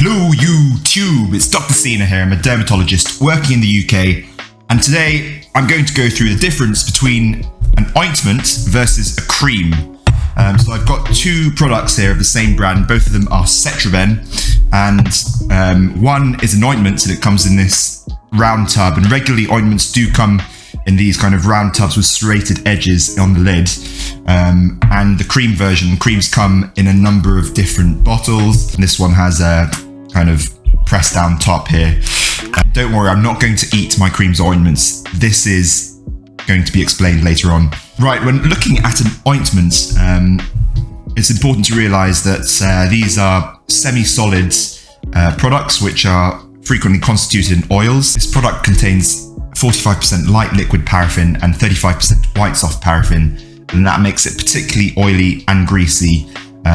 Hello YouTube, it's Dr. Cena here. I'm a dermatologist working in the UK, and today I'm going to go through the difference between an ointment versus a cream. So I've got two products here of the same brand. Both of them are Cetraben, and one is an ointment, so it comes in this round tub, and regularly ointments do come in these kind of round tubs with serrated edges on the lid. And the cream version, creams come in a number of different bottles. And this one has a kind of pressed down top here. Don't worry, I'm not going to eat my creams or ointments. This is going to be explained later on. Right, when looking at an ointment, it's important to realize that these are semi-solid products which are frequently constituted in oils. This product contains 45% light liquid paraffin and 35% white soft paraffin, and that makes it particularly oily and greasy.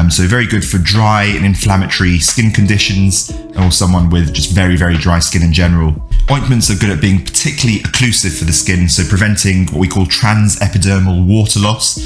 So very good for dry and inflammatory skin conditions, or someone with just very, very dry skin in general. Ointments are good at being particularly occlusive for the skin, so preventing what we call transepidermal water loss.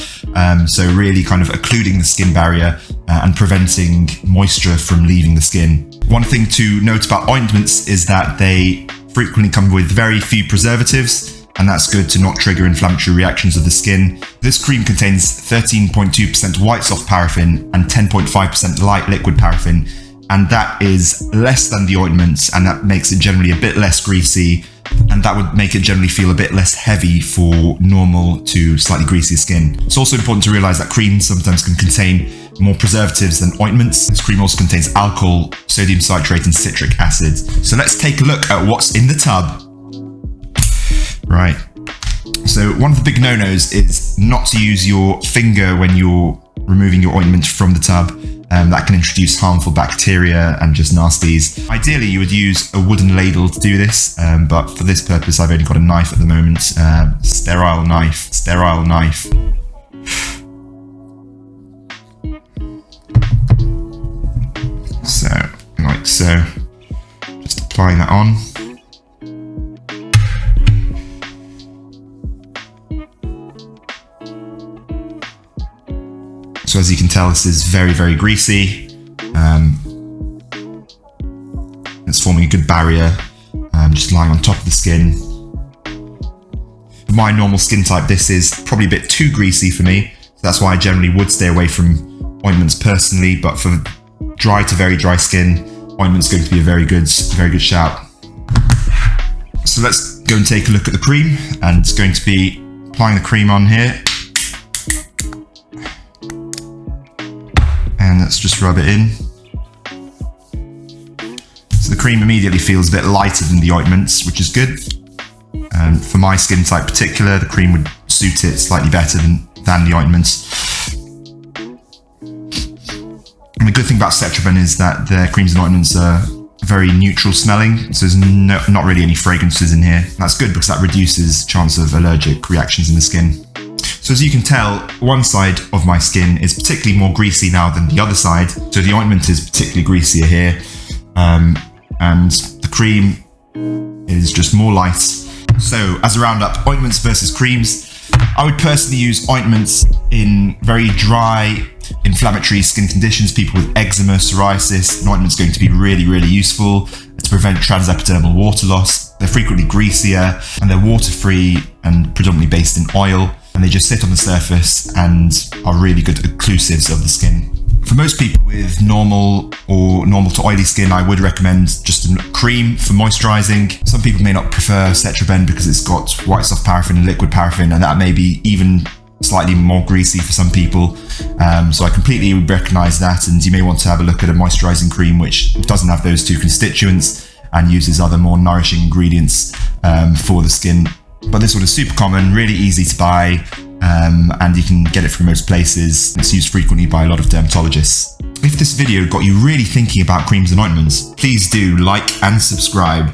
So really kind of occluding the skin barrier and preventing moisture from leaving the skin. One thing to note about ointments is that they frequently come with very few preservatives, and that's good to not trigger inflammatory reactions of the skin. This cream contains 13.2% white soft paraffin and 10.5% light liquid paraffin, and that is less than the ointments, and that makes it generally a bit less greasy, and that would make it generally feel a bit less heavy for normal to slightly greasy skin. It's also important to realize that creams sometimes can contain more preservatives than ointments. This cream also contains alcohol, sodium citrate, and citric acid. So let's take a look at what's in the tub. Right, so one of the big no-nos is not to use your finger when you're removing your ointment from the tub. That can introduce harmful bacteria and just nasties. Ideally, you would use a wooden ladle to do this, but for this purpose, I've only got a knife at the moment. Sterile knife. So, like so, just applying that on. So as you can tell, this is very, very greasy. It's forming a good barrier, just lying on top of the skin. For my normal skin type, this is probably a bit too greasy for me. So that's why I generally would stay away from ointments personally, but for dry to very dry skin, ointment's going to be a very good shout. So let's go and take a look at the cream, and it's going to be applying the cream on here. And let's just rub it in. So the cream immediately feels a bit lighter than the ointments, which is good. For my skin type in particular, the cream would suit it slightly better than the ointments. And the good thing about Cetraben is that their creams and ointments are very neutral smelling, so there's not really any fragrances in here. That's good because that reduces chance of allergic reactions in the skin. So as you can tell, one side of my skin is particularly more greasy now than the other side. So the ointment is particularly greasier here, and the cream is just more light. So as a roundup, ointments versus creams. I would personally use ointments in very dry, inflammatory skin conditions, people with eczema, psoriasis. An ointment's going to be really, really useful to prevent transepidermal water loss. They're frequently greasier, and they're water-free and predominantly based in oil, and they just sit on the surface and are really good occlusives of the skin. For most people with normal or normal to oily skin, I would recommend just a cream for moisturising. Some people may not prefer Cetraben because it's got white soft paraffin and liquid paraffin, and that may be even slightly more greasy for some people. So I completely recognise that, and you may want to have a look at a moisturising cream which doesn't have those two constituents and uses other more nourishing ingredients for the skin. But this one is super common, really easy to buy, and you can get it from most places. It's used frequently by a lot of dermatologists. If this video got you really thinking about creams and ointments, please do like and subscribe.